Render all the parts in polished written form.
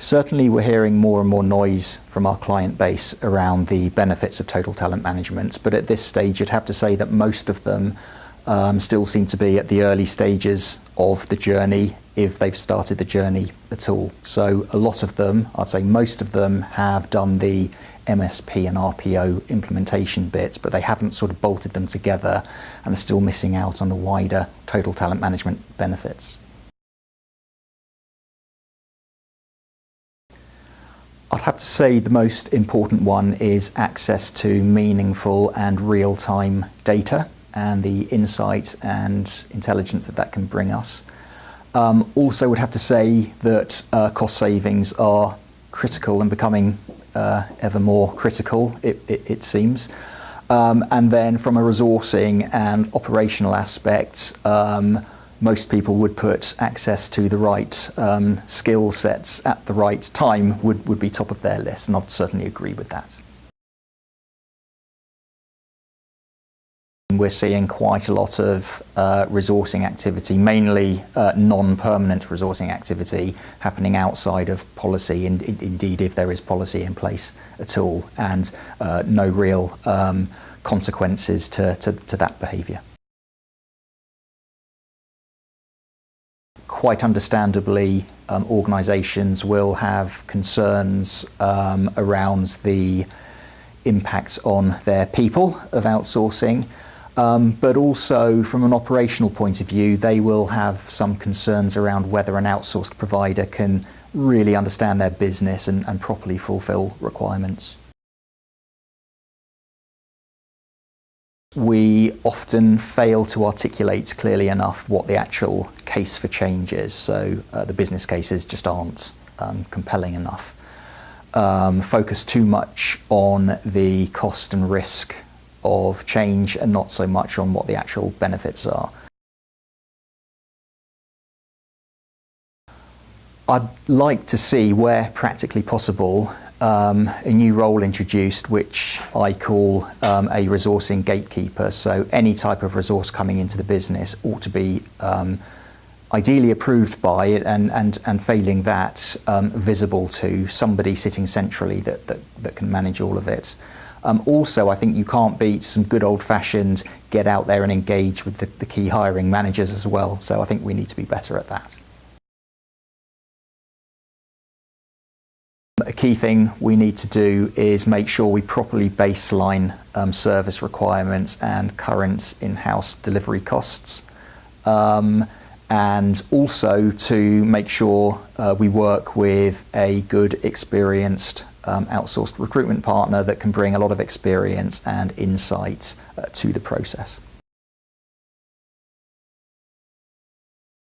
Certainly we're hearing more and more noise from our client base around the benefits of total talent management, but at this stage you'd have to say that most of them still seem to be at the early stages of the journey, if they've started the journey at all. So a lot of them, I'd say most of them, have done the MSP and RPO implementation bits, but they haven't sort of bolted them together and are still missing out on the wider total talent management benefits. I'd have to say the most important one is access to meaningful and real-time data and the insight and intelligence that can bring us. Also would have to say that cost savings are critical and becoming ever more critical, it seems. And then from a resourcing and operational aspect, most people would put access to the right skill sets at the right time would be top of their list, and I'd certainly agree with that. We're seeing quite a lot of resourcing activity, mainly non-permanent resourcing activity happening outside of policy, indeed if there is policy in place at all, and no real consequences to that behaviour. Quite understandably, organisations will have concerns around the impacts on their people of outsourcing, but also from an operational point of view, they will have some concerns around whether an outsourced provider can really understand their business and properly fulfil requirements. We often fail to articulate clearly enough what the actual case for change is, so the business cases just aren't compelling enough. Focus too much on the cost and risk of change and not so much on what the actual benefits are. I'd like to see, where practically possible, a new role introduced which I call a resourcing gatekeeper. So any type of resource coming into the business ought to be ideally approved by it and failing that, visible to somebody sitting centrally that can manage all of it. Also, I think you can't beat some good old-fashioned get out there and engage with the key hiring managers as well. So I think we need to be better at that. A key thing we need to do is make sure we properly baseline service requirements and current in-house delivery costs, and also to make sure we work with a good, experienced outsourced recruitment partner that can bring a lot of experience and insight to the process.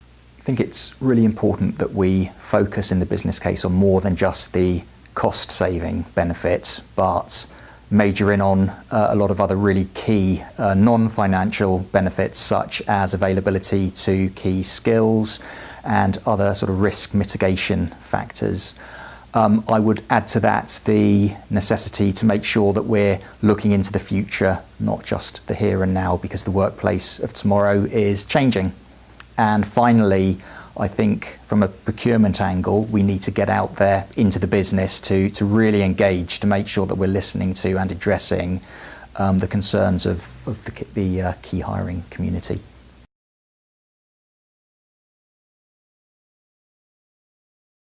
I think it's really important that we focus in the business case on more than just the cost saving benefit, but major in on a lot of other really key non-financial benefits, such as availability to key skills and other sort of risk mitigation factors. I would add to that the necessity to make sure that we're looking into the future, not just the here and now, because the workplace of tomorrow is changing. And finally, I think from a procurement angle, we need to get out there into the business to really engage, to make sure that we're listening to and addressing the concerns of the key hiring community.